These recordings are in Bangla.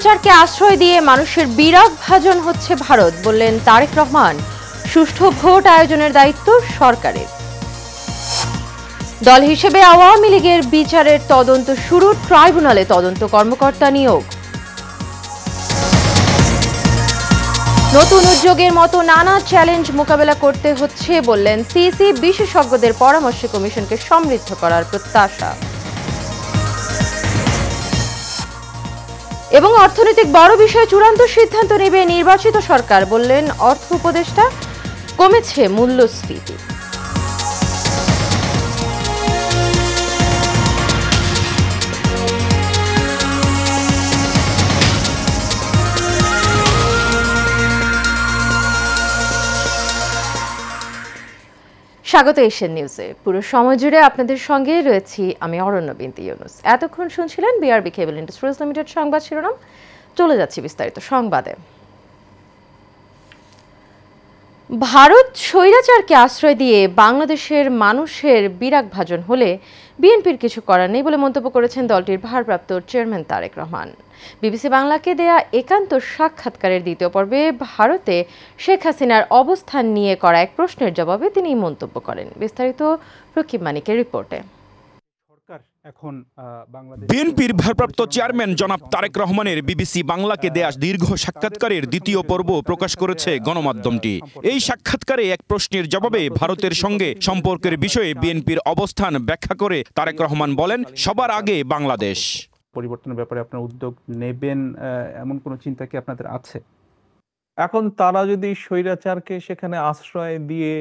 স্বৈরাচারকে আশ্রয় দিয়ে মানুষের বিরাগ ভাজন হচ্ছে ভারত, বললেন তারেক রহমান। সুষ্ঠু ভোট আয়োজনের দায়িত্ব সরকারের। দল হিসেবে আওয়ামী লীগের বিচারের তদন্ত শুরু, ট্রাইব্যুনালে তদন্ত কর্মকর্তা নিয়োগ। নতুন উদ্যোগের মতো নানা চ্যালেঞ্জ মোকাবেলা করতে হচ্ছে, বললেন সিইসি। বিশেষজ্ঞদের পরামর্শে কমিশনকে সমৃদ্ধ করার প্রত্যাশা। এবং অর্থনৈতিক বড় বিষয়ে চূড়ান্ত সিদ্ধান্ত নেবে নির্বাচিত সরকার, বললেন অর্থ উপদেষ্টা। কমেছে মূল্যস্ফীতি। স্বাগত এশিয়ান নিউজে। পুরো সময় জুড়ে আপনাদের সঙ্গে রয়েছি আমি অরণ্য বিনতি ইউনুস। এতক্ষণ শুনছিলেন বিআরবি কেবল ইন্ডাস্ট্রিজ লিমিটেড সংবাদ শিরোনাম। চলে যাচ্ছি বিস্তারিত সংবাদে। ভারত স্বৈরাচারকে আশ্রয় দিয়ে বাংলাদেশের মানুষের বিরাগ ভাজন হলে বিএনপির কিছু করার নেই বলে মন্তব্য করেছেন দলটির ভারপ্রাপ্ত চেয়ারম্যান তারেক রহমান। বিবিসি বাংলাকে দেয়া একান্ত সাক্ষাৎকারের দ্বিতীয় পর্বে ভারতে শেখ হাসিনার অবস্থান নিয়ে করা এক প্রশ্নের জবাবে তিনি মন্তব্য করেন। বিস্তারিত রকিব মানিকের রিপোর্টে। বিএনপির ভারপ্রাপ্ত চেয়ারম্যান জনাব তারেক রহমানের বিবিসি বাংলাকে দেয়া দীর্ঘ সাক্ষাৎকারের দ্বিতীয় পর্ব প্রকাশ করেছে গণমাধ্যমটি। এই সাক্ষাৎকারে এক প্রশ্নের জবাবে ভারতের সঙ্গে সম্পর্কের বিষয়ে বিএনপির অবস্থান ব্যাখ্যা করে তারেক রহমান বলেন, সবার আগে বাংলাদেশ। পরিবর্তনের ব্যাপারে আপনার উদ্যোগ নেবেন এমন কোনো চিন্তা কি আপনাদের আছে? এখন তারা যদি স্বৈরাচারকে সেখানে আশ্রয় দিয়ে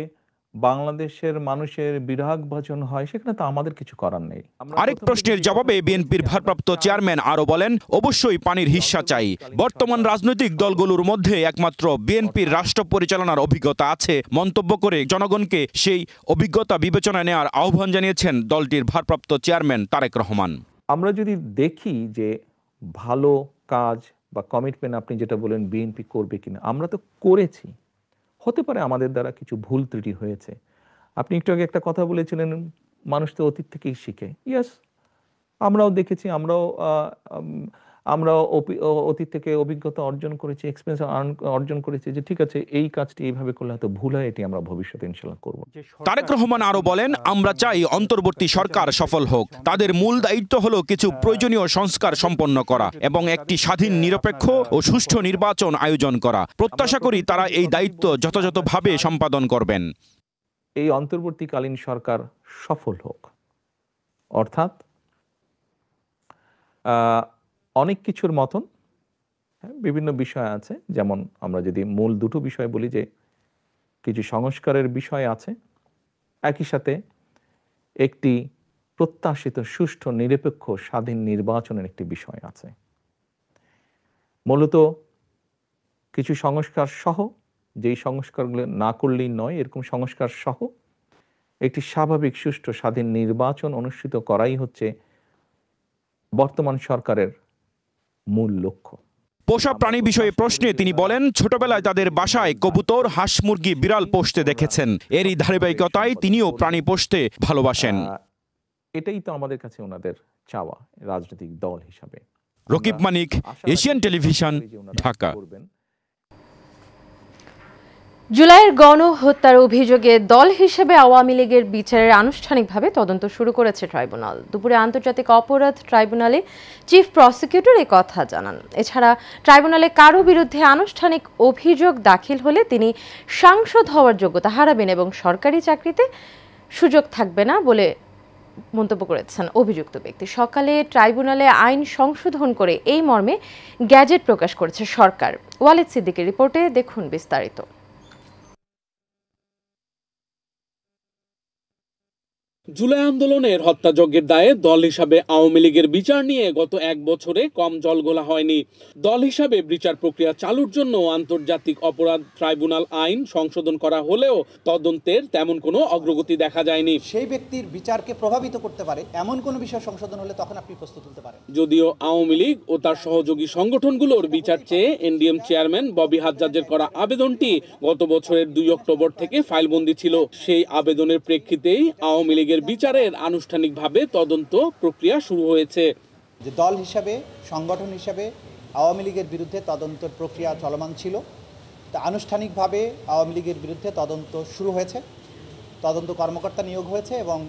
বাংলাদেশের মানুষের বিরাগ ভাজন হয়, সেখানে তো আমাদের কিছু করার নেই। আরেক প্রশ্নের জবাবে বিএনপির ভারপ্রাপ্ত চেয়ারম্যান আরো বলেন, অবশ্যই পানির হিস্সা চাই। বর্তমান রাজনৈতিক দলগুলোর মধ্যে একমাত্র বিএনপির রাষ্ট্র পরিচালনার অভিজ্ঞতা আছে মন্তব্য করে জনগণকে সেই অভিজ্ঞতা বিবেচনায় নেওয়ার আহ্বান জানিয়েছেন দলটির ভারপ্রাপ্ত চেয়ারম্যান তারেক রহমান। আমরা যদি দেখি যে ভালো কাজ বা কমিটমেন্ট আপনি যেটা বলেন বিএনপি করবে কিনা, আমরা তো করেছি। হতে পারে আমাদের দ্বারা কিছু ভুল ত্রুটি হয়েছে। আপনি একটু আগে একটা কথা বলেছিলেন, মানুষ তো অতীত থেকেই শিখে। ইয়েস, আমরাও দেখেছি, আমরাও অতীত থেকে অভিজ্ঞতা অর্জন করেছি, এক্সপিরিয়েন্স অর্জন করেছি যে ঠিক আছে এই কাজটি এইভাবে করলে হয়তো ভুল হয়, এটি আমরা ভবিষ্যতে ইনশাআল্লাহ করব। তারেক রহমান আরো বলেন, আমরা চাই অন্তর্বর্তী সরকার সফল হোক। তাদের মূল দায়িত্ব হলো কিছু প্রয়োজনীয় সংস্কার সম্পন্ন করা এবং একটি স্বাধীন, নিরপেক্ষ ও সুষ্ঠু নির্বাচন আয়োজন করা। প্রত্যাশা করি তারা এই দায়িত্ব যথাযথভাবে সম্পাদন করবেন। এই অন্তর্বর্তীকালীন সরকার সফল হোক, অর্থাৎ অনেক কিছুর মতন বিভিন্ন বিষয় আছে। যেমন আমরা যদি মূল দুটো বিষয় বলি, যে কিছু সংস্কারের বিষয় আছে, একই সাথে একটি প্রত্যাশিত সুষ্ঠু, নিরপেক্ষ, স্বাধীন নির্বাচনের একটি বিষয় আছে। মূলত কিছু সংস্কার সহ, যেই সংস্কারগুলো না করলেই নয়, এরকম সংস্কার সহ একটি স্বাভাবিক, সুষ্ঠু, স্বাধীন নির্বাচন অনুষ্ঠিত করাই হচ্ছে বর্তমান সরকারের মূল লক্ষ্য। পোষা প্রাণী বিষয়ে প্রশ্নে তিনি বলেন, ছোটবেলায় তাদের বাসায় কবুতর, হাঁস, মুরগি, বিড়াল পোষতে দেখেছেন। এরই ধারাবাহিকতায় তিনিও প্রাণী পোষতে ভালোবাসেন। এটাই তো আমাদের কাছে ওনাদের চাওয়া রাজনৈতিক দল হিসাবে। রকিব মানিক, এশিয়ান টেলিভিশন, ঢাকা। জুলাইয়ের গণহত্যার অভিযোগে দল হিসেবে আওয়ামী লীগের বিচারের আনুষ্ঠানিকভাবে তদন্ত শুরু করেছে ট্রাইব্যুনাল। দুপুরে আন্তর্জাতিক অপরাধ ট্রাইব্যুনালে চিফ প্রসিকিউটর এই কথা জানান। এছাড়া ট্রাইব্যুনালে কারো বিরুদ্ধে আনুষ্ঠানিক অভিযোগ দাখিল হলে তিনি সাংসদ হওয়ার যোগ্যতা হারাবেন এবং সরকারি চাকরিতে সুযোগ থাকবে না বলে মন্তব্য করেছেন অভিযুক্ত ব্যক্তি। সকালে ট্রাইব্যুনালে আইন সংশোধন করে এই মর্মে গ্যাজেট প্রকাশ করেছে সরকার। ওয়ালিদ সিদ্দিকের রিপোর্টে দেখুন বিস্তারিত। জুলাই আন্দোলনের হত্যাযজ্ঞের দায়ে দল হিসাবে আওয়ামী লীগের বিচার নিয়ে গত এক বছরে কম জলগোলা হয়নি। দল হিসাবে বিচার প্রক্রিয়া চালুর জন্য আন্তর্জাতিক অপরাধ ট্রাইব্যুনাল আইন সংশোধন করা হলেও তদন্তের তেমন কোনো অগ্রগতি দেখা যায়নি। সেই ব্যক্তির বিচারকে প্রভাবিত করতে পারে এমন কোনো বিষয় সংশোধন হলে তখন আপনি প্রস্তুত হতে পারেন। যদিও আওয়ামী লীগ ও তার সহযোগী সংগঠনগুলোর বিচার চেয়ে এনডিএম চেয়ারম্যান ববি হাজ্জাজের করা আবেদনটি গত বছরের 2 অক্টোবর থেকে ফাইলবন্দি ছিল। সেই আবেদনের প্রেক্ষিতেই আওয়ামী লীগের বিচারের আনুষ্ঠানিকভাবে তদন্ত প্রক্রিয়া শুরু হয়েছে। যে দল হিসাবে, সংগঠন হিসাবে আওয়ামী লীগের বিরুদ্ধে তদন্তের প্রক্রিয়া চলমান ছিল। তা আনুষ্ঠানিকভাবে আওয়ামী লীগের বিরুদ্ধে তদন্ত শুরু হয়েছে, তদন্ত কর্মকর্তা নিয়োগ হয়েছে এবং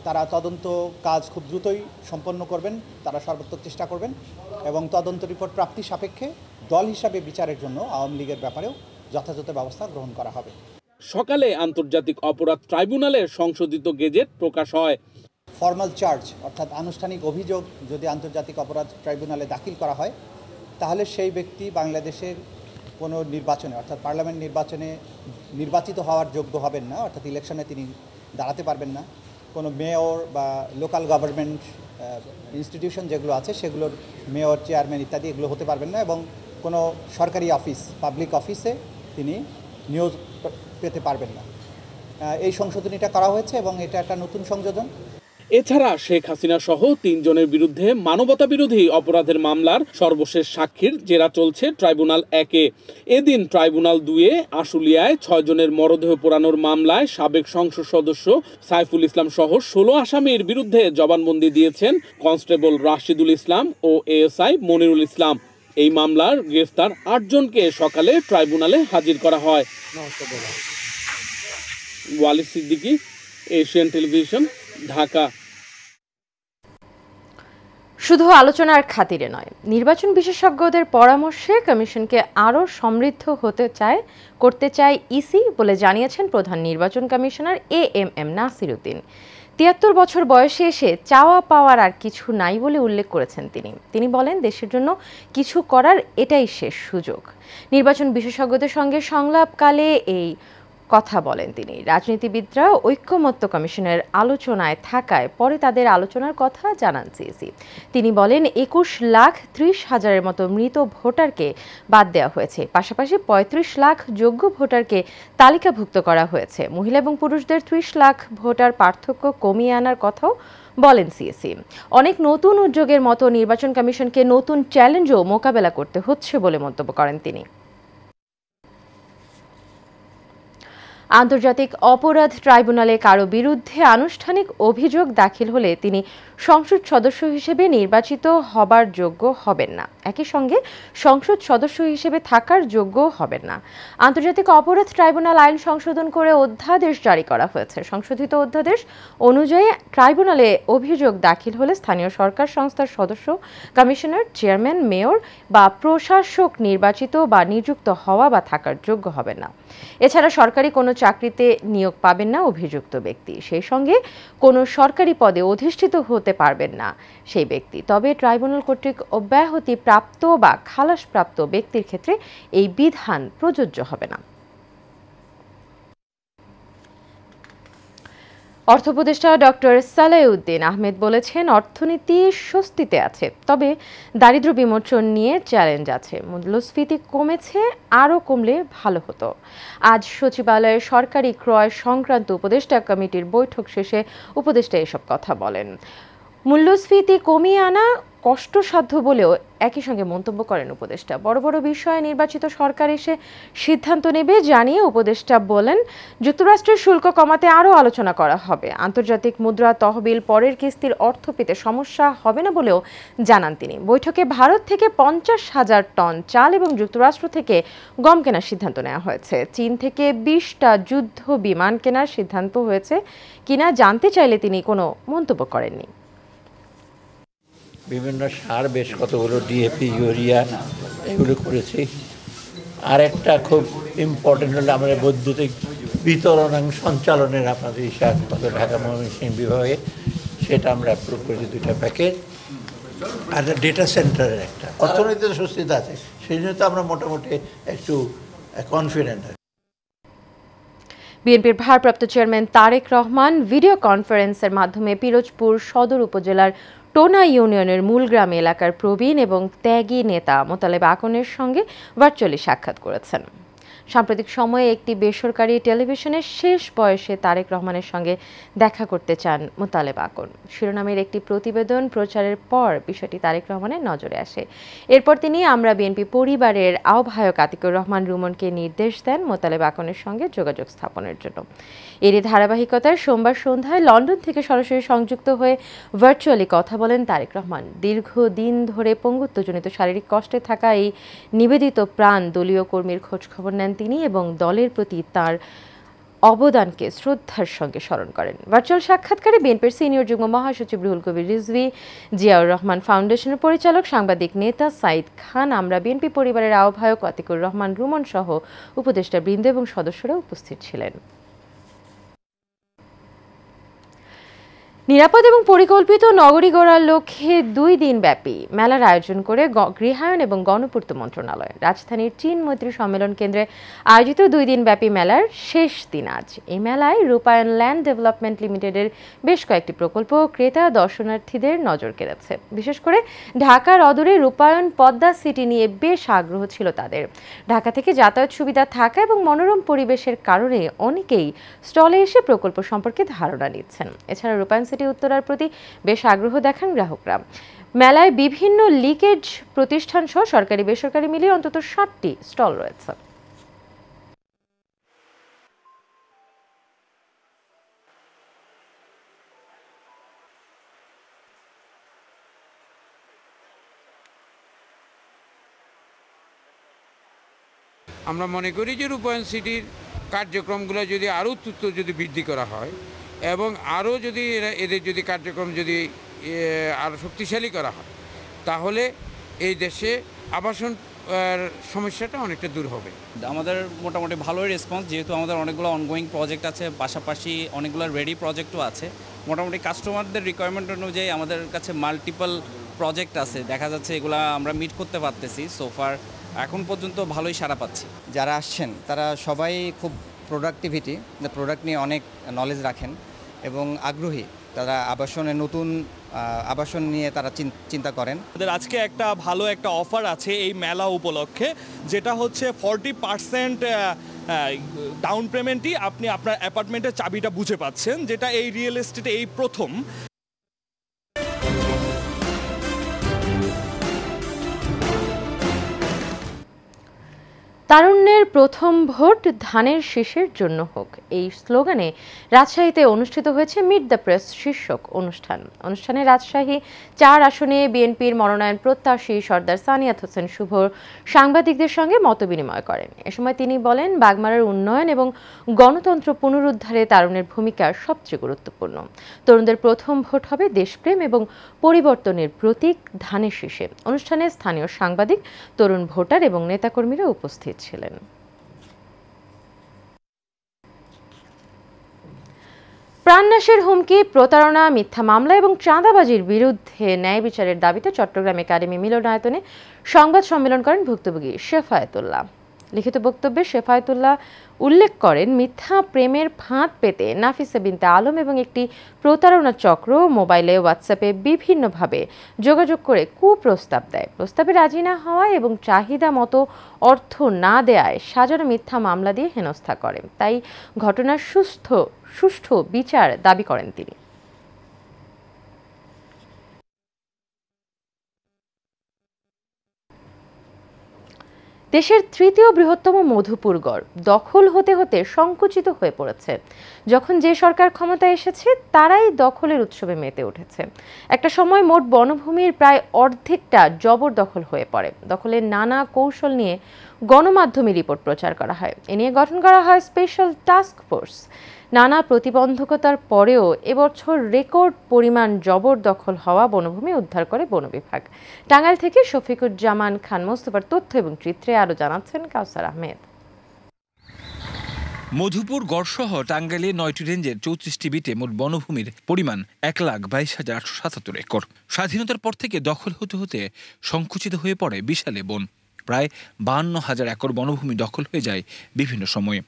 তারা তদন্ত কাজ খুব দ্রুতই সম্পন্ন করবেন, তারা সর্বোত্তম চেষ্টা করবেন এবং তদন্ত রিপোর্ট প্রাপ্তি সাপেক্ষে দল হিসাবে বিচারের জন্য আওয়ামী লীগের ব্যাপারেও যথাযথ ব্যবস্থা গ্রহণ করা হবে। সকালে আন্তর্জাতিক অপরাধ ট্রাইব্যুনালের সংশোধিত গেজেট প্রকাশ হয়। ফর্মাল চার্জ অর্থাৎ আনুষ্ঠানিক অভিযোগ যদি আন্তর্জাতিক অপরাধ ট্রাইব্যুনালে দাখিল করা হয়, তাহলে সেই ব্যক্তি বাংলাদেশের কোনো নির্বাচনে অর্থাৎ পার্লামেন্ট নির্বাচনে নির্বাচিত হওয়ার যোগ্য হবেন না, অর্থাৎ ইলেকশনে তিনি দাঁড়াতে পারবেন না। কোনো মেয়র বা লোকাল গভর্নমেন্ট ইনস্টিটিউশন যেগুলো আছে সেগুলোর মেয়র, চেয়ারম্যান ইত্যাদি এগুলো হতে পারবেন না এবং কোনো সরকারি অফিস, পাবলিক অফিসে তিনি নিয়োগ পেতে পারবেন না। এই সংশোধনীটা করা হয়েছে এবং এটা একটা নতুন সংযোজন। এছাড়া শেখ হাসিনা সহ 3 জনের বিরুদ্ধে মানবতা বিরোধী অপরাধের মামলার সর্বশেষ সাক্ষীর জেরা চলছে ট্রাইব্যুনাল 1-এ। এদিন ট্রাইব্যুনাল 2-এ আশুলিয়ায় 6 জনের মরদেহ পোড়ানোর মামলায় সাবেক সংসদ সদস্য সাইফুল ইসলাম সহ 16 আসামির বিরুদ্ধে জবানবন্দি দিয়েছেন কনস্টেবল রাশিদুল ইসলাম ও এএসআই মনিরুল ইসলাম। এই মামলার গ্রেফতার 8 জনকে সকালে ট্রাইব্যুনালে হাজির করা হয়। Walid Siddiqui, Asian television, Dhaka. শুধু আলোচনার খাতিরে নয়, নির্বাচন বিশেষজ্ঞদের পরামর্শে কমিশনকে আরও সমৃদ্ধ করতে চায় ইসি বলে জানিয়েছেন প্রধান নির্বাচন কমিশনার AMM নাসির উদ্দিন। ৭৩ বছর বয়সে এসে চাওয়া পাওয়ার আর কিছু নাই বলে উল্লেখ করেছেন তিনি বলেন, দেশের জন্য কিছু করার এটাই শেষ সুযোগ। নির্বাচন বিশেষজ্ঞদের সঙ্গে সংলাপকালে এই কথা বলেন তিনি। রাজনীতিবিদরা ঐক্যমত্য কমিশনের আলোচনায় থাকায় পরে তাদের আলোচনার কথা জানান সিইসি। তিনি বলেন, 21,30,000-এর মতো মৃত ভোটারকে বাদ দেওয়া হয়েছে, পাশাপাশি 35 লাখ যোগ্য ভোটারকে তালিকাভুক্ত করা হয়েছে। মহিলা এবং পুরুষদের 30 লাখ ভোটার পার্থক্য কমিয়ে আনার কথাও বলেন সিইসি। অনেক নতুন উদ্যোগের মতো নির্বাচন কমিশনকে নতুন চ্যালেঞ্জও মোকাবেলা করতে হচ্ছে বলে মন্তব্য করেন তিনি। আন্তর্জাতিক অপরাধ ট্রাইব্যুনালে কারো বিরুদ্ধে আনুষ্ঠানিক অভিযোগ দাখিল হলে তিনি সংসদ সদস্য হিসেবে নির্বাচিত হবার যোগ্য হবেন না, একই সঙ্গে সংসদ সদস্য হিসেবে থাকার যোগ্য হবেন না। আন্তর্জাতিক অপরাধ ট্রাইব্যুনাল আইন সংশোধন করে অধ্যাদেশ জারি করা হয়েছে। সংশোধিত অধ্যাদেশ অনুযায়ী ট্রাইব্যুনালে অভিযোগ দাখিল হলে স্থানীয় সরকার সংস্থার সদস্য, কমিশনার, চেয়ারম্যান, মেয়র বা প্রশাসক নির্বাচিত বা নিযুক্ত হওয়া বা থাকার যোগ্য হবেন না। এছাড়া সরকারি কোনো চাকরিতে নিয়োগ পাবেন না অভিযুক্ত ব্যক্তি, সেই সঙ্গে কোনো সরকারি পদে অধিষ্ঠিত হতে পারবেন না সেই ব্যক্তি। তবে ট্রাইব্যুনাল কর্তৃক অব্যাহতি প্রাপ্ত বা খালাসপ্রাপ্ত ব্যক্তির ক্ষেত্রে এই বিধান প্রযোজ্য হবে না। অর্থ উপদেষ্টা ডক্টর সালাউদ্দিন আহমেদ বলেছেন, অর্থনীতি স্বস্তিতে আছে, তবে দারিদ্র্য বিমোচন নিয়ে চ্যালেঞ্জ আছে। মূল্যস্ফীতি কমেছে, আরও কমলে ভালো হতো। আজ সচিবালয়ে সরকারি ক্রয় সংক্রান্ত উপদেষ্টা কমিটির বৈঠক শেষে উপদেষ্টা এসব কথা বলেন। মূল্যস্ফীতি কমিয়ে আনা কষ্টসাধ্য বলেও একই সঙ্গে মন্তব্য করেন উপদেষ্টা। বড় বড় বিষয়ে নির্বাচিত সরকার এসে সিদ্ধান্ত নেবে জানিয়ে উপদেষ্টা বলেন, যুক্তরাষ্ট্রের শুল্ক কমাতে আরও আলোচনা করা হবে। আন্তর্জাতিক মুদ্রা তহবিল পরের কিস্তির অর্থ পেতে সমস্যা হবে না বলেও জানান তিনি। বৈঠকে ভারত থেকে 50,000 টন চাল এবং যুক্তরাষ্ট্র থেকে গম কেনার সিদ্ধান্ত নেওয়া হয়েছে। চীন থেকে 20টা যুদ্ধ বিমান কেনার সিদ্ধান্ত হয়েছে কিনা জানতে চাইলে তিনি কোনো মন্তব্য করেননি। বিভিন্ন সার বেশ কতগুলো ডিএপি, ইউরিয়া এগুলো করেছি। আর একটা খুব ইম্পর্টেন্ট হলো আমাদের বৈদ্যুতিক বিতরণ এবং সঞ্চালনের আপনাদের হিসাব কত ঢাকা ময়মনসিংহ বিভাগে, সেটা আমরা অ্যাপ্রুভ করেছি 2টা প্যাকেজ। আর ডেটা সেন্টারের একটা অর্থনীতিতে স্বস্তিতে আছে, সেই জন্য তো আমরা মোটামুটি একটু কনফিডেন্ট। বিএনপির ভারপ্রাপ্ত চেয়ারম্যান তারেক রহমান ভিডিও কনফারেন্সের মাধ্যমে পিরোজপুর সদর উপজেলার টোনা ইউনিয়নের মূলগ্রাম এলাকার প্রবীণ এবং ত্যাগী নেতা মোতালেব আকনের সঙ্গে ভার্চুয়ালি সাক্ষাৎ করেছেন। সাম্প্রতিক সময়ে একটি বেসরকারি টেলিভিশনের শেষ বয়সে তারেক রহমানের সঙ্গে দেখা করতে চান মোতালেব আকন শিরোনামের একটি প্রতিবেদন প্রচারের পর বিষয়টি তারেক রহমানের নজরে আসে। এরপর তিনি আমরা বিএনপি পরিবারের আহ্বায়ক আতিকুর রহমান রুমনকে নির্দেশ দেন মোতালেব আকনের সঙ্গে যোগাযোগ স্থাপনের জন্য। এরই ধারাবাহিকতায় সোমবার সন্ধ্যায় লন্ডন থেকে সরাসরি সংযুক্ত হয়ে ভার্চুয়ালি কথা বলেন তারেক রহমান। দীর্ঘদিন ধরে পঙ্গুত্বজনিত শারীরিক কষ্টে থাকা এই নিবেদিত প্রাণ দলীয় কর্মীর খোঁজখবর নেন তিনি এবং দলের প্রতি তার অবদানকে শ্রদ্ধার সঙ্গে স্মরণ করেন। ভার্চুয়াল সাক্ষাৎকারে বিএনপির সিনিয়র যুগ্ম মহাসচিব রুহুল কবির রিজভী, জিয়াউর রহমান ফাউন্ডেশনের পরিচালক, সাংবাদিক নেতা সাইদ খান, আমরা বিএনপি পরিবারের আহ্বায়ক আতিকুর রহমান রুমন সহ উপদেষ্টা বৃন্দ এবং সদস্যরা উপস্থিত ছিলেন। নিরাপদ এবং পরিকল্পিত নগরী গড়ার লক্ষ্যে 2 দিনব্যাপী মেলার আয়োজন করে গৃহায়ন এবং গণপূর্ত মন্ত্রণালয়। রাজধানীর চীন মৈত্রী সম্মেলন কেন্দ্রে আয়োজিত 2 দিনব্যাপী মেলার শেষ দিন আজ। এই মেলায় রূপায়ণ ল্যান্ড ডেভেলপমেন্ট লিমিটেডের বেশ কয়েকটি প্রকল্প ক্রেতা দর্শনার্থীদের নজর কেড়েছে। বিশেষ করে ঢাকার অদূরে রূপায়ণ পদ্মা সিটি নিয়ে বেশ আগ্রহ ছিল তাদের। ঢাকা থেকে যাতায়াত সুবিধা থাকা এবং মনোরম পরিবেশের কারণে অনেকেই স্টলে এসে প্রকল্প সম্পর্কে ধারণা নিচ্ছেন। এছাড়া রূপায়ণ উত্তরার প্রতি বেশ আগ্রহ দেখান গ্রাহকরা। মেলায় বিভিন্ন লিকেজ প্রতিষ্ঠান সহ সরকারি বেসরকারি মিলিয়ে অন্তত 7টি স্টল রয়েছে। আমরা মনে করি যে রূপায়ণ সিটির কার্যক্রমগুলো যদি আরও যদি বৃদ্ধি করা হয় এবং আরও যদি এদের যদি কার্যক্রম যদি আরও শক্তিশালী করা হয় তাহলে এই দেশে আবাসন সমস্যাটা অনেকটা দূর হবে। আমাদের মোটামুটি ভালোই রেসপন্স, যেহেতু আমাদের অনেকগুলো অনগোয়িং প্রজেক্ট আছে, পাশাপাশি অনেকগুলো রেডি প্রজেক্টও আছে। মোটামুটি কাস্টমারদের রিকোয়ারমেন্ট অনুযায়ী আমাদের কাছে মাল্টিপল প্রজেক্ট আছে, দেখা যাচ্ছে এগুলা আমরা মিট করতে পারতেছি। সোফার এখন পর্যন্ত ভালোই সাড়া পাচ্ছি। যারা আসছেন তারা সবাই খুব প্রোডাক্ট নিয়ে অনেক নলেজ রাখেন এবং আগ্রহী। তারা নতুন আবাসন নিয়ে তারা চিন্তা করেন। আমাদের আজকে একটা ভালো একটা অফার আছে এই মেলা উপলক্ষে, যেটা হচ্ছে 40% ডাউন পেমেন্টই আপনি আপনার অ্যাপার্টমেন্টের চাবিটা বুঝে পাচ্ছেন, যেটা এই রিয়েল এস্টেটে এই প্রথম। তারুণ্যের প্রথম ভোট ধানের শীষের জন্য হোক, এই স্লোগানে রাজশাহীতে অনুষ্ঠিত হয়েছে মিট দ্য প্রেস শীর্ষক অনুষ্ঠানে রাজশাহী 4 আসনে বিএনপির মনোনয়ন প্রত্যাশী সর্দার সানিয়াত হোসেন শুভ সাংবাদিকদের সঙ্গে মতবিনিময় করেন। এ সময় তিনি বলেন, বাগমারার উন্নয়ন এবং গণতন্ত্র পুনরুদ্ধারে তারুণের ভূমিকা সবচেয়ে গুরুত্বপূর্ণ। তরুণদের প্রথম ভোট হবে দেশপ্রেম এবং পরিবর্তনের প্রতীক ধানের শীষে। অনুষ্ঠানে স্থানীয় সাংবাদিক, তরুণ ভোটার এবং নেতাকর্মীরা উপস্থিত ছিলেন। প্রাণনাশের হুমকি, প্রতারণা, মিথ্যা মামলা এবং চাঁদাবাজির বিরুদ্ধে ন্যায় বিচারের দাবিতে চট্টগ্রাম একাডেমি মিলনায়তনে সংবাদ সম্মেলন করেন ভুক্তভোগী শেফায়েতুল্লাহ। লিখিত বক্তব্যে শেফায়েতুল্লাহ উল্লেখ করেন, মিথ্যা প্রেমের ফাঁদ পেতে নাফিসা বিনতে আলম এবং একটি প্রতারণা চক্র মোবাইলে, হোয়াটসঅ্যাপে বিভিন্নভাবে যোগাযোগ করে কুপ্রস্তাব দেয়। প্রস্তাবে রাজি না হওয়ায় এবং চাহিদা মতো অর্থ না দেয়ায় সাজানো মিথ্যা মামলা দিয়ে হেনস্থা করে। তাই ঘটনার সুষ্ঠু বিচার দাবি করেন তিনি। দেশের 3য় বৃহত্তম মধুপুর গড় দখল হতে হতে সংকুচিত হয়ে পড়েছে। যখন যে সরকার ক্ষমতায় এসেছে তারাই দখলের উৎসবে মেতে উঠেছে। একটা সময় মোট বনভূমির প্রায় অর্ধেকটা জবরদখল হয়ে পড়ে। দখলের নানা কৌশল নিয়ে গণমাধ্যমে রিপোর্ট প্রচার করা হয়। এ নিয়ে গঠন করা হয় স্পেশাল টাস্ক ফোর্স। নানা প্রতিবন্ধকতার পরেও এবছর রেকর্ড পরিমাণ জবরদখল হওয়া বনভূমি উদ্ধার করে বন বিভাগ। টাঙ্গাইল থেকে শফিকুজ্জামান খান মোস্তফার তথ্য এবং চিত্রে আরো জানাচ্ছেন কাউসার আহমেদ। মধুপুর গড়সহ টাঙ্গাইলে 9টি রেঞ্জের 34টি বিটে মোট বনভূমির পরিমাণ 1,22,877 একর। স্বাধীনতার পর থেকে দখল হতে হতে সংকুচিত হয়ে পড়ে বিশালে বন। প্রায় 52,000 একর বনভূমি দখল হয়ে যায় বিভিন্ন সময়ে।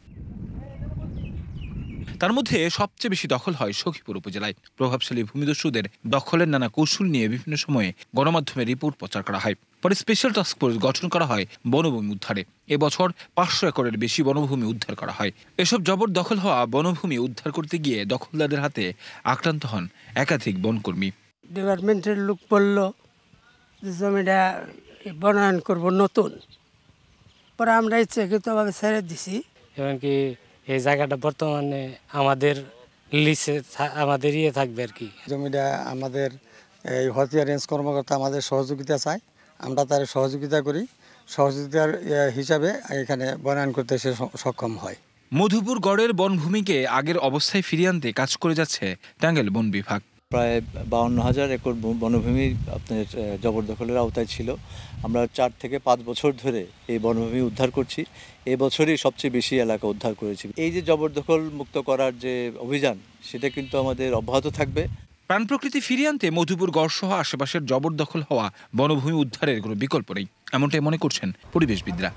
তার মধ্যে সবচেয়ে বেশি দখল হয় সখীপুর উপজেলায়। প্রভাবশালী ভূমিদস্যুদের দখলের নানা কৌশল নিয়ে বিভিন্ন সময়ে গণমাধ্যমে রিপোর্ট প্রচার করা হয়। পরে স্পেশাল টাস্ক ফোর্স গঠন করা হয় বনভূমি উদ্ধারে। এবছর 500 একরের বেশি বনভূমি উদ্ধার করা হয়। এসব জবরদখল হওয়া বনভূমি উদ্ধার করতে গিয়ে দখলদারদের হাতে আক্রান্ত হন একাধিক বনকর্মী। ডিপার্টমেন্টের লোক বলল যে জমিটা বনায়ন করব নতুন, পরে আমরা ইচ্ছাকৃতভাবে ছেড়ে দিছি। এমনকি এই জায়গাটা বর্তমানে আমাদের লিসে আমাদের থাকবে আর কি। জমিটা আমাদের এই হতিয়া রেঞ্জ কর্মকর্তা আমাদের সহযোগিতা চায়, আমরা তার সহযোগিতা করি। সহযোগিতার হিসাবে এখানে বনায়ন করতে সে সক্ষম হয়। মধুপুর গড়ের বনভূমিকে আগের অবস্থায় ফিরিয়ে আনতে কাজ করে যাচ্ছে টাঙ্গাইল বন বিভাগ। প্রায় 52,000 একর বনভূমি আপনার জবরদখলের আওতায় ছিল। আমরা 4 থেকে 5 বছর ধরে এই বনভূমি উদ্ধার করছি। এই বছরই সবচেয়ে বেশি এলাকা উদ্ধার করেছি। এই যে জবরদখল মুক্ত করার যে অভিযান, সেটা কিন্তু আমাদের অব্যাহত থাকবে। প্রাণ প্রকৃতি ফিরিয়ে আনতে মধুপুর গড় সহ আশেপাশের জবরদখল হওয়া বনভূমি উদ্ধারের কোনো বিকল্প নেই, এমনটাই মনে করছেন পরিবেশবিদরা।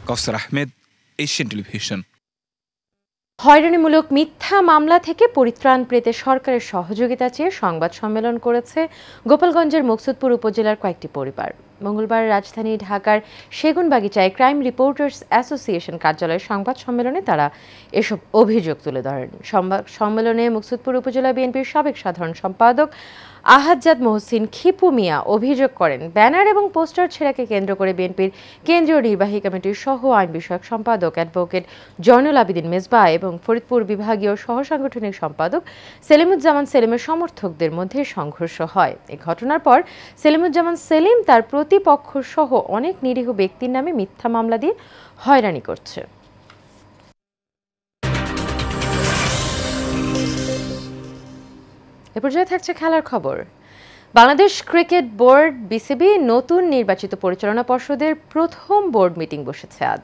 কাউসার আহমেদ, এশিয়ান টেলিভিশন। হয়রানিমূলক মিথ্যা মামলা থেকে পরিত্রাণ পেতে সরকারের সহযোগিতা চেয়ে সংবাদ সম্মেলন করেছে গোপালগঞ্জের মুকসুদপুর উপজেলার কয়েকটি পরিবার। মঙ্গলবার রাজধানী ঢাকার সেগুনবাগিচায় ক্রাইম রিপোর্টার্স অ্যাসোসিয়েশন কার্যালয়ের সংবাদ সম্মেলনে তারা এসব অভিযোগ তুলে ধরেন। সংবাদ সম্মেলনে মুকসুদপুর উপজেলা বিএনপির সাবেক সাধারণ সম্পাদক আহাজ্জাদ মহসিন খিপু মিয়া অভিযোগ করেন, ব্যানার এবং পোস্টার ছেঁড়াকে কেন্দ্র করে বিএনপির কেন্দ্রীয় নির্বাহী কমিটির সহ আইন বিষয়ক সম্পাদক অ্যাডভোকেট জয়নুল আবিদিন মেজবা এবং ফরিদপুর বিভাগীয় সহ সাংগঠনিক সম্পাদক সেলিমুজ্জামান সেলিমের সমর্থকদের মধ্যে সংঘর্ষ হয়। এই ঘটনার পর সেলিমুজ্জামান সেলিম তার প্রতিপক্ষ সহ অনেক নিরীহ ব্যক্তির নামে মিথ্যা মামলা দিয়ে হয়রানি করছে। এ পর্যায়ে থাকছে খেলার খবর। বাংলাদেশ ক্রিকেট বোর্ড বিসিবি নতুন নির্বাচিত পরিচালনা পর্ষদের প্রথম বোর্ড মিটিং বসেছে আজ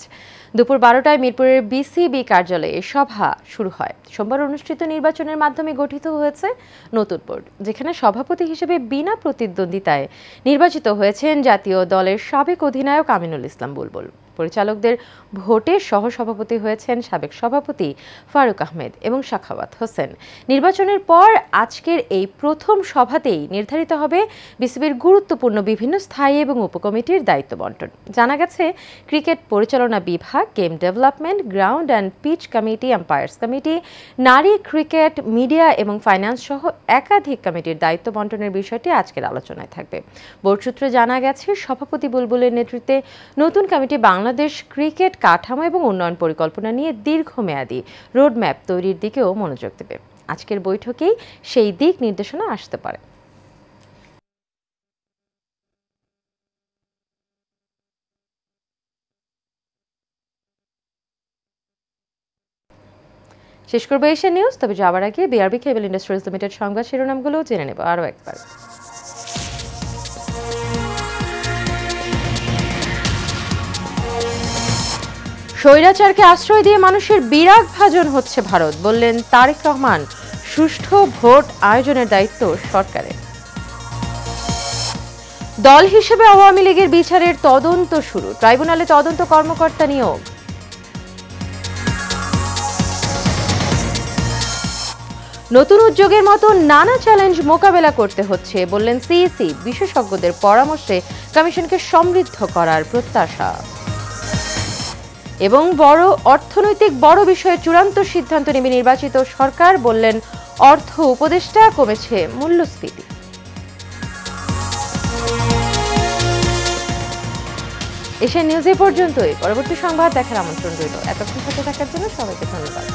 দুপুর 12টায় মিরপুরের বিসিবি কার্যালয়ে সভা শুরু হয়। সোমবার অনুষ্ঠিত নির্বাচনের মাধ্যমে গঠিত হয়েছে নতুন বোর্ড, যেখানে সভাপতি হিসেবে বিনা প্রতিদ্বন্দ্বিতায় নির্বাচিত হয়েছেন জাতীয় দলের সাবেক অধিনায়ক আমিনুল ইসলাম বুলবুল। পরিচালকদের ভোটে সহসভাপতি হয়েছেন সাবেক সভাপতি ফারুক আহমেদ এবং সাখাওয়াত হোসেন। নির্বাচনের পর আজকের এই প্রথম সভাতেই নির্ধারিত হবে বিসিবির গুরুত্বপূর্ণ বিভিন্ন স্থায়ী এবং উপকমিটির দায়িত্ব বন্টন। জানা গেছে, ক্রিকেট পরিচালনা বিভাগ, game development, ground and pitch committee, umpires committee, নারী ক্রিকেট, মিডিয়া এবং ফাইন্যান্স সহ একাধিক কমিটির দায়িত্ব বন্টনের বিষয়টি আজকের আলোচনায় থাকবে। বোর্ড সূত্রে জানা গেছে, সভাপতি বুলবুলের নেতৃত্বে নতুন কমিটি বাংলাদেশ ক্রিকেট কাঠামো এবং উন্নয়ন পরিকল্পনা নিয়ে দীর্ঘমেয়াদী রোডম্যাপ তৈরির দিকেও মনোযোগ দেবে। আজকের বৈঠকেই সেই দিক নির্দেশনা আসতে পারে। শেষ করবো এশিয়ান নিউজ, তবে যাওয়ার আগে বিআরবি কেবল ইন্ডাস্ট্রিজ লিমিটেড সংবাদ শিরোনামগুলো জেনে নেব আরও একবার। স্বৈরাচারকে আশ্রয় দিয়ে মানুষের বিরাগ ভাজন হচ্ছে ভারত, বললেন তারেক রহমান। সুষ্ঠু ভোট আয়োজনের দায়িত্ব সরকারের। দল হিসেবে আওয়ামী লীগের বিচারের তদন্ত শুরু, ট্রাইব্যুনালে তদন্ত কর্মকর্তা নিয়োগ। নতুন উদ্যোগের মতো নানা চ্যালেঞ্জ মোকাবেলা করতে হচ্ছে, বললেন সিইসি। বিশেষজ্ঞদের পরামর্শে কমিশনকে সমৃদ্ধ করার প্রত্যাশা। এবং অর্থনৈতিক বড় বিষয়ে চূড়ান্ত সিদ্ধান্ত নেবে নির্বাচিত সরকার, বললেন অর্থ উপদেষ্টা। কমেছে মূল্যস্ফীতি। এশিয়ান নিউজ এ পর্যন্তই। পরবর্তী সংবাদ দেখার আমন্ত্রণ রইল। এতক্ষণ সাথে থাকার জন্য সবাইকে ধন্যবাদ।